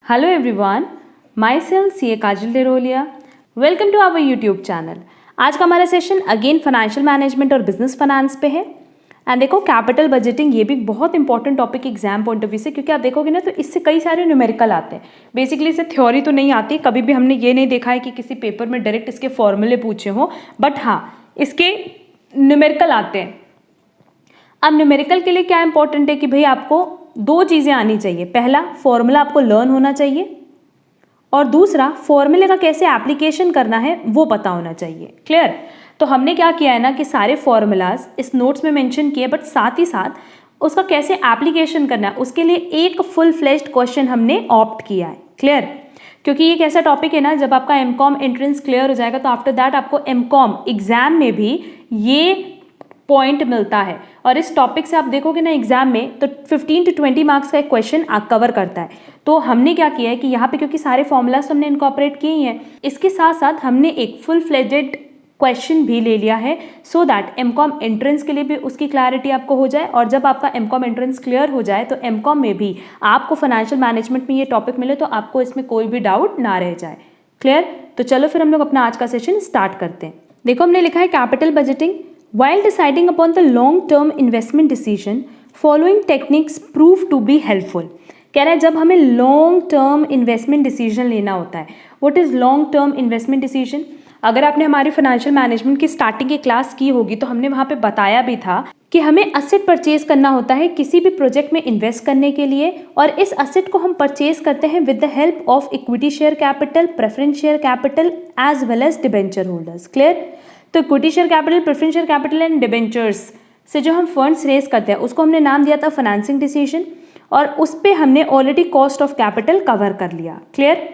Hello everyone, myself CA Kajal Derolia. Welcome to our YouTube channel. आज का हमारा सेशन अगेन फाइनेंशियल मैनेजमेंट और business finance पे है. एंड देखो कैपिटल बजटिंग ये भी बहुत important topic exam point of view से, क्योंकि आप देखोगे ना तो इससे कई सारे न्यूमेरिकल आते हैं. बेसिकली इससे थ्योरी तो नहीं आती, कभी भी हमने ये नहीं देखा है कि किसी पेपर में डायरेक्ट इसके फॉर्मूले पूछे हों, बट हाँ इसके न्यूमेरिकल आते हैं. अब न्यूमेरिकल के लिए क्या इंपॉर्टेंट है कि भाई आपको दो चीज़ें आनी चाहिए. पहला, फॉर्मूला आपको लर्न होना चाहिए, और दूसरा फॉर्मूले का कैसे एप्लीकेशन करना है वो पता होना चाहिए. क्लियर? तो हमने क्या किया है ना कि सारे फॉर्मूलाज इस नोट्स में मेंशन किए, बट साथ ही साथ उसका कैसे एप्लीकेशन करना है उसके लिए एक फुल फ्लेश्ड क्वेश्चन हमने ऑप्ट किया है. क्लियर? क्योंकि ये एक ऐसा टॉपिक है ना, जब आपका एमकॉम एंट्रेंस क्लियर हो जाएगा तो आफ्टर दैट आपको एमकॉम एग्जाम में भी ये पॉइंट मिलता है. और इस टॉपिक से आप देखोगे ना एग्जाम में तो 15 to 20 मार्क्स का एक क्वेश्चन कवर करता है. तो हमने क्या किया है कि यहाँ पे क्योंकि सारे फॉर्मूलाज हमने इनकॉर्पोरेट किए हैं, इसके साथ साथ हमने एक फुल फ्लेजेड क्वेश्चन भी ले लिया है, सो दैट एमकॉम एंट्रेंस के लिए भी उसकी क्लैरिटी आपको हो जाए. और जब आपका एमकॉम एंट्रेंस क्लियर हो जाए तो एमकॉम में भी आपको फाइनेंशियल मैनेजमेंट में ये टॉपिक मिले तो आपको इसमें कोई भी डाउट ना रह जाए. क्लियर? तो चलो फिर हम लोग अपना आज का सेशन स्टार्ट करते हैं. देखो हमने लिखा है capital budgeting. While deciding upon the long-term investment decision, following techniques prove to be helpful. कह रहा है जब हमें लॉन्ग टर्म इन्वेस्टमेंट डिसीजन लेना होता है. What is long term investment decision? अगर आपने हमारी फाइनेंशियल मैनेजमेंट की स्टार्टिंग की क्लास की होगी तो हमने वहाँ पे बताया भी था कि हमें एसेट परचेज करना होता है किसी भी प्रोजेक्ट में इन्वेस्ट करने के लिए, और इस एसेट को हम परचेज करते हैं with the help of equity share capital, preference share capital as well as debenture holders. Clear? तो equity share capital, preference share capital and debentures से जो हम फंड्स रेज करते हैं उसको हमने नाम दिया था फाइनेंसिंग डिसीजन, और उस पे हमने already cost of capital cover कर लिया. क्लियर?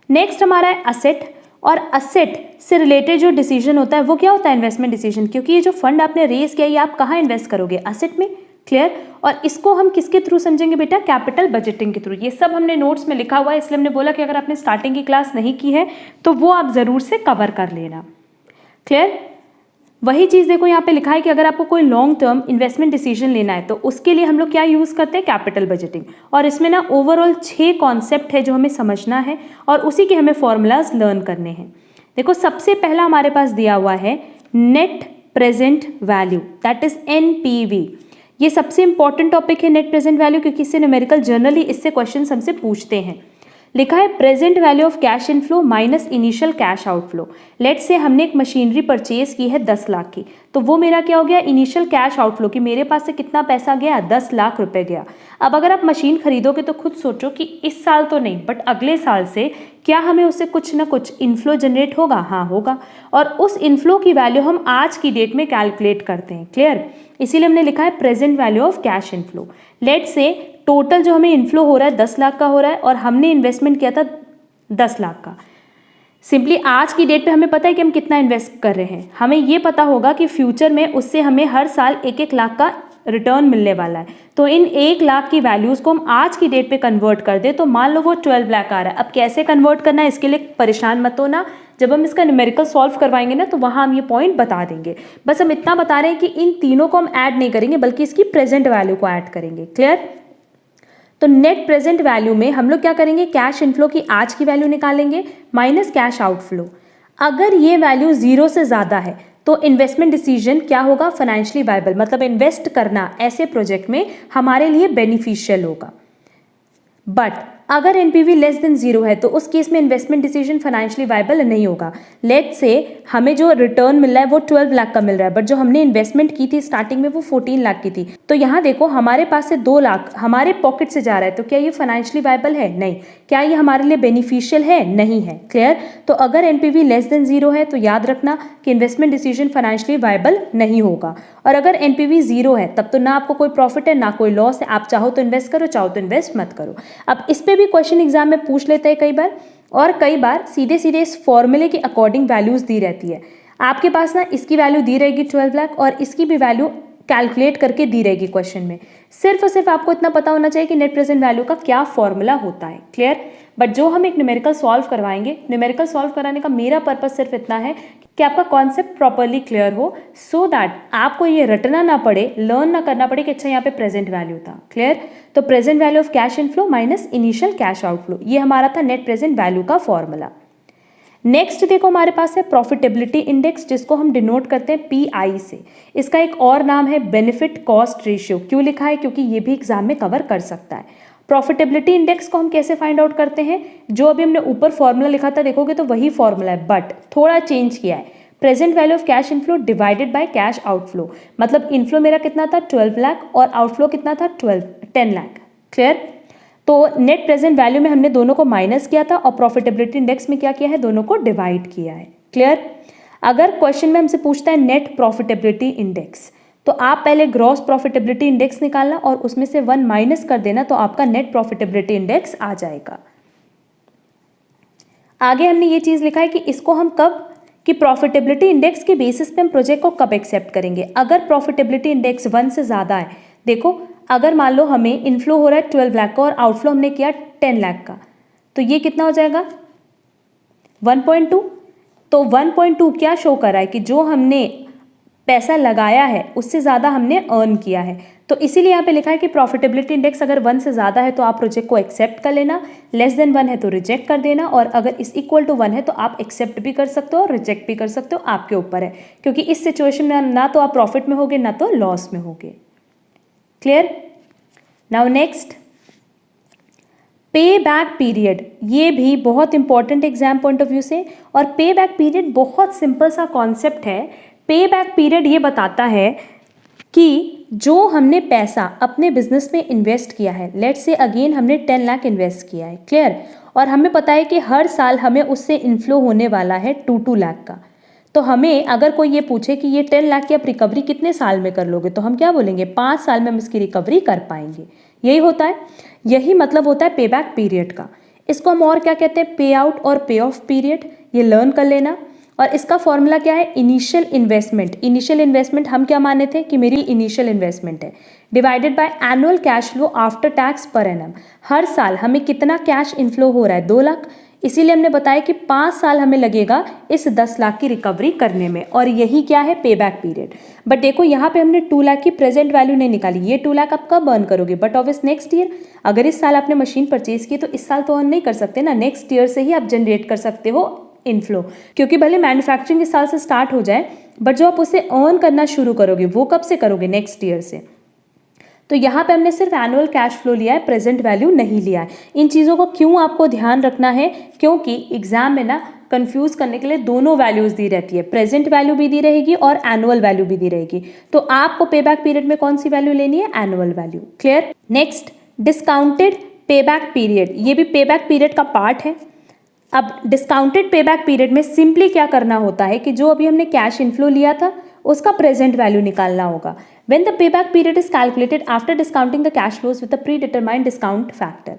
नेक्स्ट हमारा है असेट, और असेट से रिलेटेड जो डिसीजन होता है वो क्या होता है? Investment decision. क्योंकि ये जो फंड आपने रेज किया ये आप कहाँ इन्वेस्ट करोगे? असेट में. क्लियर? और इसको हम किसके थ्रू समझेंगे बेटा? कैपिटल बजटिंग के थ्रू. ये सब हमने नोट्स में लिखा हुआ है, इसलिए हमने बोला कि अगर आपने स्टार्टिंग की क्लास नहीं की है तो वो आप ज़रूर से कवर कर लेना. क्लियर? वही चीज़ देखो यहाँ पे लिखा है कि अगर आपको कोई लॉन्ग टर्म इन्वेस्टमेंट डिसीजन लेना है तो उसके लिए हम लोग क्या यूज़ करते हैं? Capital budgeting. और इसमें ना ओवरऑल 6 कॉन्सेप्ट है जो हमें समझना है और उसी के हमें फॉर्मूलाज लर्न करने हैं. देखो सबसे पहला हमारे पास दिया हुआ है net present value, that is NPV. ये सबसे इंपॉर्टेंट टॉपिक है नेट प्रेजेंट वैल्यू, क्योंकि इससे न्यूमेरिकल जनरली इससे क्वेश्चन हमसे पूछते हैं. लिखा है present value of cash inflow minus initial cash outflow. Let say हमने एक मशीनरी परचेज की है 10 लाख की, तो वो मेरा क्या हो गया? इनिशियल कैश आउटफ्लो कि मेरे पास से कितना पैसा गया? 10 लाख रुपए गया. अब अगर आप मशीन खरीदोगे तो खुद सोचो कि इस साल तो नहीं बट अगले साल से क्या हमें उससे कुछ ना कुछ इनफ्लो जनरेट होगा? हाँ होगा. और उस इनफ्लो की वैल्यू हम आज की डेट में कैलकुलेट करते हैं. क्लियर? इसीलिए हमने लिखा है present value of cash inflow. Let say total जो हमें इनफ्लो हो रहा है 10 लाख का हो रहा है और हमने इन्वेस्टमेंट किया था 10 लाख का. सिंपली आज की डेट पे हमें पता है कि हम कितना इन्वेस्ट कर रहे हैं. हमें ये पता होगा कि फ्यूचर में उससे हमें हर साल 1-1 लाख का रिटर्न मिलने वाला है. तो इन 1 लाख की वैल्यूज़ को हम आज की डेट पे कन्वर्ट कर दें तो मान लो वो 12 लाख आ रहा है. अब कैसे कन्वर्ट करना है इसके लिए परेशान मत होना, जब हम इसका न्यूमेरिकल सॉल्व करवाएंगे ना तो वहाँ हम ये पॉइंट बता देंगे. बस हम इतना बता रहे हैं कि इन तीनों को हम ऐड नहीं करेंगे बल्कि इसकी प्रेजेंट वैल्यू को ऐड करेंगे. क्लियर? तो नेट प्रेजेंट वैल्यू में हम लोग क्या करेंगे? कैश इनफ्लो की आज की वैल्यू निकालेंगे माइनस कैश आउटफ्लो. अगर ये वैल्यू 0 से ज़्यादा है तो इन्वेस्टमेंट डिसीजन क्या होगा? फाइनेंशियली वायबल, मतलब इन्वेस्ट करना ऐसे प्रोजेक्ट में हमारे लिए बेनिफिशियल होगा. बट अगर NPV लेस देन 0 है तो उस केस में इन्वेस्टमेंट डिसीजन फाइनेंशियली वायबल नहीं होगा. लेट से हमें जो रिटर्न मिल रहा है वो 12 लाख का मिल रहा है, बट जो हमने इन्वेस्टमेंट की थी स्टार्टिंग में वो 14 लाख की थी. तो यहाँ देखो हमारे पास से 2 लाख हमारे पॉकेट से जा रहा है, तो क्या ये फाइनेंशियली वायबल है? नहीं. क्या ये हमारे लिए बेनिफिशियल है? नहीं है. क्लियर? तो अगर NPV लेस देन 0 है तो याद रखना कि इन्वेस्टमेंट डिसीजन फाइनेंशियली वायबल नहीं होगा. और अगर NPV 0 है तब तो ना आपको कोई प्रॉफिट है ना कोई लॉस है. आप चाहो तो इन्वेस्ट करो, चाहो तो इन्वेस्ट मत करो. अब इस पे भी क्वेश्चन एग्जाम में पूछ लेते हैं कई बार, और कई बार सीधे सीधे इस फॉर्मूले के अकॉर्डिंग वैल्यूज दी रहती है. आपके पास ना इसकी वैल्यू दी रहेगी 12 लाख और इसकी भी वैल्यू कैलकुलेट करके दी रहेगी क्वेश्चन में. सिर्फ और सिर्फ आपको इतना पता होना चाहिए कि नेट प्रेजेंट वैल्यू का क्या फॉर्मूला होता है. क्लियर? बट जो हम एक न्यूमेरिकल सॉल्व करवाएंगे, न्यूमेरिकल सॉल्व कराने का मेरा पर्पस सिर्फ इतना है कि आपका कॉन्सेप्ट प्रॉपरली क्लियर हो, सो दैट आपको ये रटना ना पड़े, लर्न ना करना पड़े कि अच्छा यहाँ पे प्रेजेंट वैल्यू था। क्लियर? तो present value of cash inflow minus initial cash outflow, ये हमारा था नेट प्रेजेंट वैल्यू का फॉर्मूला। नेक्स्ट देखो हमारे पास है प्रॉफिटेबिलिटी इंडेक्स, जिसको हम डिनोट करते हैं PI से। इसका एक और नाम है बेनिफिट कॉस्ट रेशियो। क्यों लिखा है? क्योंकि ये भी एग्जाम में कवर कर सकता है। प्रॉफिटेबिलिटी इंडेक्स को हम कैसे फाइंड आउट करते हैं? जो अभी हमने ऊपर फॉर्मूला लिखा था देखोगे तो वही फॉर्मूला है, बट थोड़ा चेंज किया है। Present value of cash inflow divided by cash outflow, मतलब इनफ्लो मेरा कितना था 12 लाख और आउटफ्लो कितना था 10 लाख। क्लियर? तो नेट प्रेजेंट वैल्यू में हमने दोनों को माइनस किया था और प्रॉफिटेबिलिटी इंडेक्स में क्या किया है? दोनों को डिवाइड किया है। क्लियर? अगर क्वेश्चन में हमसे पूछता है नेट प्रॉफिटेबिलिटी इंडेक्स, तो आप पहले ग्रॉस प्रॉफिटेबिलिटी इंडेक्स निकालना और उसमें से 1 माइनस कर देना, तो आपका नेट प्रॉफिटेबिलिटी इंडेक्स आ जाएगा। आगे हमने ये चीज लिखा है कि इसको हम कब, कि प्रॉफिटेबिलिटी इंडेक्स के बेसिस पे हम प्रोजेक्ट को कब एक्सेप्ट करेंगे। अगर प्रॉफिटेबिलिटी इंडेक्स 1 से ज़्यादा है, देखो अगर मान लो हमें इनफ्लो हो रहा है 12 लाख का और आउटफ्लो हमने किया 10 लाख का, तो ये कितना हो जाएगा 1.2। तो 1.2 क्या शो कर रहा है? कि जो हमने पैसा लगाया है उससे ज़्यादा हमने अर्न किया है। तो इसीलिए यहाँ पे लिखा है कि प्रॉफिटेबिलिटी इंडेक्स अगर 1 से ज़्यादा है तो आप प्रोजेक्ट को एक्सेप्ट कर लेना, लेस देन 1 है तो रिजेक्ट कर देना, और अगर इस इक्वल टू 1 है तो आप एक्सेप्ट भी कर सकते हो और रिजेक्ट भी कर सकते हो, आपके ऊपर है। क्योंकि इस सिचुएशन में ना तो आप प्रॉफिट में होगे ना तो लॉस में होगे। क्लियर? नाउ नेक्स्ट, पे बैक पीरियड, ये भी बहुत important exam point of view से। और पे बैक पीरियड बहुत सिंपल सा कॉन्सेप्ट है। पे बैक पीरियड ये बताता है कि जो हमने पैसा अपने बिजनेस में इन्वेस्ट किया है, लेट्स से अगेन हमने 10 लाख इन्वेस्ट किया है। क्लियर? और हमें पता है कि हर साल हमें उससे इनफ्लो होने वाला है 2 लाख का। तो हमें अगर कोई ये पूछे कि ये 10 लाख की आप रिकवरी कितने साल में कर लोगे, तो हम क्या बोलेंगे? 5 साल में हम इसकी रिकवरी कर पाएंगे। यही होता है, यही मतलब होता है पे बैक पीरियड का। इसको हम और क्या कहते हैं? पे आउट और पे ऑफ पीरियड। ये लर्न कर लेना। और इसका फॉर्मूला क्या है? Initial investment. इनिशियल इन्वेस्टमेंट हम क्या माने थे? कि मेरी इनिशियल इन्वेस्टमेंट है, divided by annual cash flow after tax per annum. हर साल हमें कितना कैश इनफ्लो हो रहा है? 2 लाख। इसीलिए हमने बताया कि 5 साल हमें लगेगा इस 10 लाख की रिकवरी करने में, और यही क्या है? पे बैक पीरियड। बट देखो यहाँ पे हमने 2 लाख की प्रेजेंट वैल्यू नहीं निकाली। ये 2 लाख आप कब अर्न करोगे? But obvious next year. अगर इस साल आपने मशीन परचेज की तो इस साल तो अर्न नहीं कर सकते ना, नेक्स्ट ईयर से ही आप जनरेट कर सकते हो इनफ्लो। क्योंकि भले मैन्युफैक्चरिंग इस साल से स्टार्ट हो जाए, बट जो आप उसे अर्न करना शुरू करोगे वो कब से करोगे? नेक्स्ट ईयर से। तो यहाँ पे हमने सिर्फ एनुअल कैश फ्लो लिया है, प्रेजेंट वैल्यू नहीं लिया है। इन चीज़ों को क्यों आपको ध्यान रखना है? क्योंकि एग्जाम में ना कंफ्यूज करने के लिए दोनों वैल्यूज दी रहती है, प्रेजेंट वैल्यू भी दी रहेगी और एनुअल वैल्यू भी दी रहेगी। तो आपको पे बैक पीरियड में कौन सी वैल्यू लेनी है? Annual value. Clear? Next, discounted pay back period. ये भी पे बैक पीरियड का पार्ट है। अब डिस्काउंटेड पे बैक पीरियड में सिंपली क्या करना होता है कि जो अभी हमने कैश इनफ्लो लिया था उसका प्रेजेंट वैल्यू निकालना होगा। When the payback period is calculated after discounting the cash flows with a predetermined discount factor.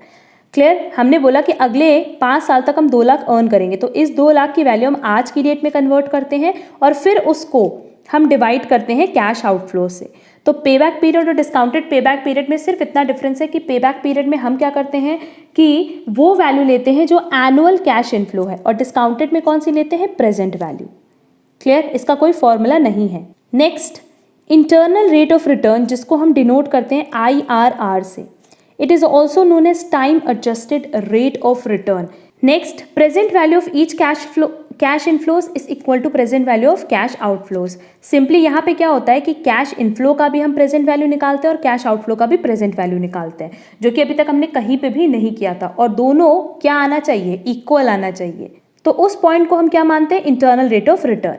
Clear? हमने बोला कि अगले 5 साल तक हम 2 लाख अर्न करेंगे, तो इस 2 लाख की वैल्यू हम आज की डेट में कन्वर्ट करते हैं और फिर उसको हम डिवाइड करते हैं कैश आउटफ्लो से। तो पे बैक पीरियड और डिस्काउंटेड पे बैक पीरियड में सिर्फ इतना डिफरेंस है कि पे बैक पीरियड में हम क्या करते हैं कि वो वैल्यू लेते हैं जो एनुअल कैश इनफ्लो है, और डिस्काउंटेड में कौन सी लेते हैं? Present value. क्लियर? इसका कोई फॉर्मूला नहीं है। Next, internal rate of return, जिसको हम डिनोट करते हैं IRR से। It is also known as time adjusted rate of return. Next, present value of each cash inflows is equal to present value of cash outflows. Simply यहाँ पे क्या होता है कि कैश इनफ्लो का भी हम प्रेजेंट वैल्यू निकालते हैं और कैश आउटफ्लो का भी प्रेजेंट वैल्यू निकालते हैं, जो कि अभी तक हमने कहीं पे भी नहीं किया था, और दोनों क्या आना चाहिए? इक्वल आना चाहिए। तो उस पॉइंट को हम क्या मानते हैं? Internal rate of return.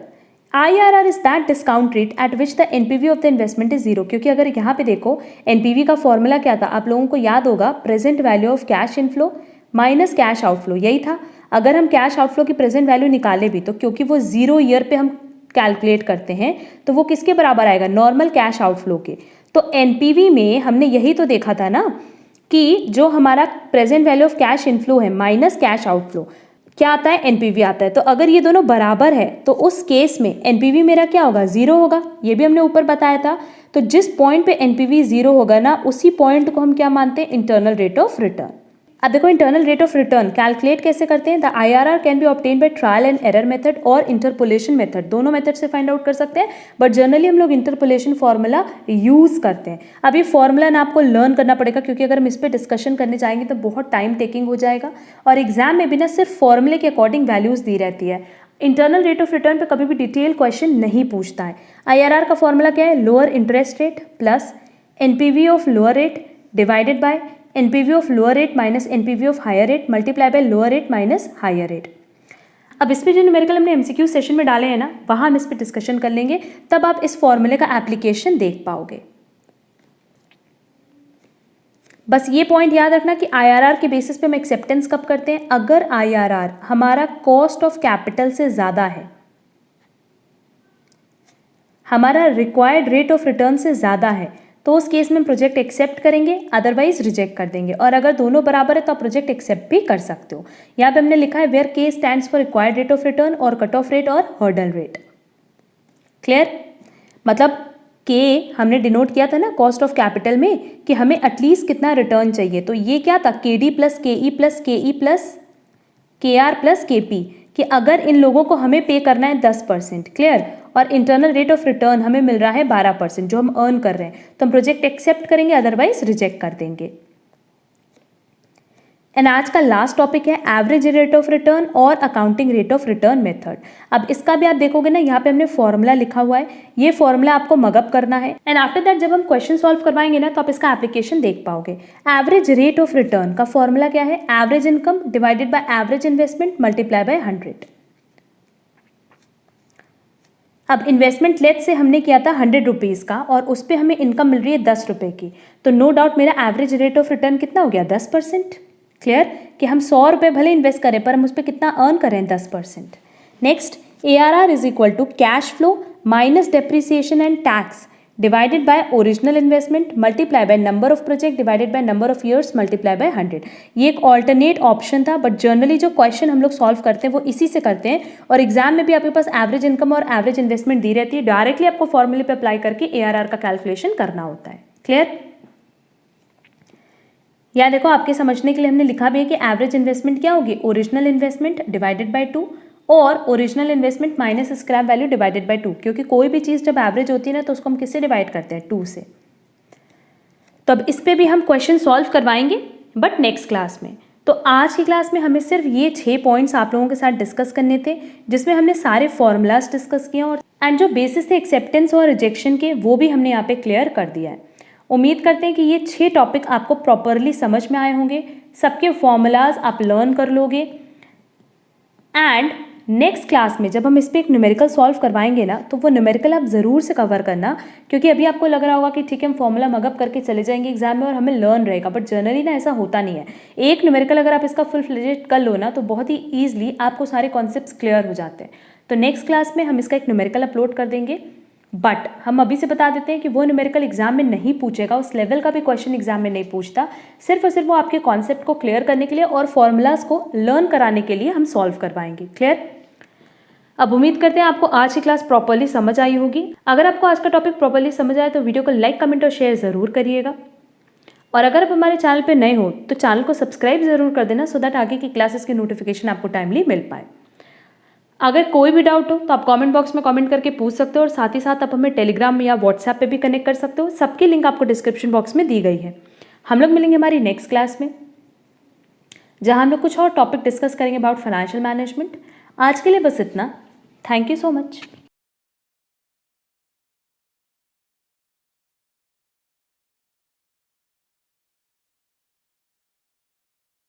IRR is that discount rate at which the NPV of the investment is zero। क्योंकि अगर यहाँ पे देखो NPV का फॉर्मूला क्या था, आप लोगों को याद होगा, present value of cash inflow minus cash outflow, यही था। अगर हम कैश आउटफ्लो की प्रेजेंट वैल्यू निकाले भी तो क्योंकि वो 0 ईयर पे हम कैलकुलेट करते हैं, तो वो किसके बराबर आएगा? नॉर्मल कैश आउटफ्लो के। तो NPV में हमने यही तो देखा था ना कि जो हमारा present value of cash inflow है माइनस कैश आउटफ्लो क्या आता है? NPV आता है। तो अगर ये दोनों बराबर है तो उस केस में NPV मेरा क्या होगा? 0 होगा। ये भी हमने ऊपर बताया था। तो जिस पॉइंट पे NPV 0 होगा ना, उसी पॉइंट को हम क्या मानते हैं? Internal rate of return. अब देखो internal rate of return calculate कैसे करते हैं। The IRR can be obtain by trial and error method और इंटरपोलेशन मेथड, दोनों मेथड से फाइंड आउट कर सकते हैं, बट जनरली हम लोग इंटरपोलेशन फॉर्मूला यूज करते हैं। अब ये फॉर्मूला ना आपको लर्न करना पड़ेगा, क्योंकि अगर हम इस पर डिस्कशन करने जाएंगे तो बहुत टाइम टेकिंग हो जाएगा, और एग्जाम में भी ना सिर्फ फॉर्मूले के अकॉर्डिंग वैल्यूज दी रहती है। इंटरनल रेट ऑफ रिटर्न पे कभी भी डिटेल क्वेश्चन नहीं पूछता है। IRR का फॉर्मूला क्या है, lower interest rate plus NPV of lower rate divided by NPV of lower rate minus NPV of higher rate multiply by lower rate minus higher rate. अब इस पे जो न्यूमेरिकल हमने MCQ सेशन में डाले हैं ना, वहाँ हम इस पे डिस्कशन कर लेंगे, तब आप इस फॉर्मूले का एप्लीकेशन देख पाओगे। बस ये पॉइंट याद रखना कि IRR के बेसिस पे हम एक्सेप्टेंस कब करते हैं, अगर IRR हमारा कॉस्ट ऑफ कैपिटल से ज़्यादा है, हमारा रिक्वायर्ड रेट ऑफ रिटर्न से ज़्यादा है, तो उस केस में प्रोजेक्ट एक्सेप्ट करेंगे, अदरवाइज रिजेक्ट कर देंगे। और अगर दोनों बराबर है तो आप प्रोजेक्ट एक्सेप्ट भी कर सकते हो। यहाँ पे हमने लिखा है वेयर के stands for required rate of return और कट ऑफ रेट और हर्डल रेट। क्लियर? मतलब के हमने डिनोट किया था ना कॉस्ट ऑफ कैपिटल में कि हमें एटलीस्ट कितना रिटर्न चाहिए, तो ये क्या था, KD plus KE plus KE plus KR plus KP, कि अगर इन लोगों को हमें पे करना है 10%। क्लियर? और इंटरनल रेट ऑफ रिटर्न हमें मिल रहा है 12% जो हम अर्न कर रहे हैं, तो हम प्रोजेक्ट एक्सेप्ट करेंगे, अदरवाइज रिजेक्ट कर देंगे। एंड आज का लास्ट टॉपिक है एवरेज रेट ऑफ रिटर्न और accounting rate of return method. अब इसका भी आप देखोगे ना, यहाँ पे हमने फॉर्मूला लिखा हुआ है, ये फॉर्मूला आपको मगअप करना है, एंड आफ्टर दैट जब हम क्वेश्चन सॉल्व करवाएंगे ना, तो आप इसका एप्लीकेशन देख पाओगे। एवरेज रेट ऑफ रिटर्न का फॉर्मूला क्या है, average income divided by average investment multiply by 100। अब इन्वेस्टमेंट लेट से हमने किया था 100 रुपीज़ का, और उस पर हमें इनकम मिल रही है 10 रुपये की, तो नो डाउट मेरा एवरेज रेट ऑफ रिटर्न कितना हो गया, 10%। क्लियर? कि हम 100 रुपये भले इन्वेस्ट करें पर हम उस पर कितना अर्न करें, 10%। Next, ARR is equal to cash flow minus depreciation and tax divided by original investment multiply by number of project divided by number of years multiply by 100। ये एक ऑल्टरनेट ऑप्शन था, बट जनरली जो question हम लोग solve करते हैं वो इसी से करते हैं, और एग्जाम में भी आपके पास एवरेज इनकम और एवरेज इन्वेस्टमेंट दी रहती है, डायरेक्टली आपको फॉर्मूले पे अप्लाई करके ARR का कैलकुलेशन करना होता है। क्लियर? या देखो आपके समझने के लिए हमने लिखा भी है कि एवरेज इन्वेस्टमेंट क्या होगी, ओरिजिनल इन्वेस्टमेंट डिवाइडेड बाय 2 और original investment minus scrap value divided by 2, क्योंकि कोई भी चीज़ जब एवरेज होती है ना तो उसको हम किससे डिवाइड करते हैं, 2 से। तो अब इस पे भी हम क्वेश्चन सॉल्व करवाएंगे, बट नेक्स्ट क्लास में। तो आज की क्लास में हमें सिर्फ ये 6 पॉइंट्स आप लोगों के साथ डिस्कस करने थे, जिसमें हमने सारे फॉर्मूलाज डिस्कस किए, और एंड जो बेसिस थे एक्सेप्टेंस और रिजेक्शन के, वो भी हमने यहाँ पे क्लियर कर दिया है। उम्मीद करते हैं कि ये 6 टॉपिक आपको प्रॉपरली समझ में आए होंगे, सबके फॉर्मूलाज आप लर्न कर लोगे, एंड नेक्स्ट क्लास में जब हम इस पर एक न्यूमेरिकल सॉल्व करवाएंगे ना, तो वो न्यूमेरिकल आप ज़रूर से कवर करना, क्योंकि अभी आपको लग रहा होगा कि ठीक है हम फॉर्मूला मगअप करके चले जाएंगे एग्जाम में और हमें लर्न रहेगा, बट जनरली ना ऐसा होता नहीं है। एक न्यूमेरिकल अगर आप इसका फुल फ्लेजेड कर लो ना, तो बहुत ही ईजिली आपको सारे कॉन्सेप्ट्स क्लियर हो जाते हैं। तो नेक्स्ट क्लास में हम इसका एक न्यूमेरिकल अपलोड कर देंगे, बट हम अभी से बता देते हैं कि वो न्यूमेरिकल एग्जाम में नहीं पूछेगा, उस लेवल का भी क्वेश्चन एग्जाम में नहीं पूछता, सिर्फ और सिर्फ वो आपके कॉन्सेप्ट को क्लियर करने के लिए और फॉर्मूलाज को लर्न कराने के लिए हम सॉल्व करवाएंगे। क्लियर? अब उम्मीद करते हैं आपको आज की क्लास प्रॉपर्ली समझ आई होगी। अगर आपको आज का टॉपिक प्रॉपर्ली समझ आए तो वीडियो को लाइक, कमेंट और शेयर ज़रूर करिएगा, और अगर आप हमारे चैनल पर नए हो तो चैनल को सब्सक्राइब ज़रूर कर देना, सो दैट आगे की क्लासेस की नोटिफिकेशन आपको टाइमली मिल पाए। अगर कोई भी डाउट हो तो आप कमेंट बॉक्स में कमेंट करके पूछ सकते हो, और साथ ही साथ आप हमें टेलीग्राम या व्हाट्सएप पे भी कनेक्ट कर सकते हो, सबकी लिंक आपको डिस्क्रिप्शन बॉक्स में दी गई है। हम लोग मिलेंगे हमारी नेक्स्ट क्लास में, जहां हम लोग कुछ और टॉपिक डिस्कस करेंगे अबाउट फाइनेंशियल मैनेजमेंट। आज के लिए बस इतना। Thank you so much.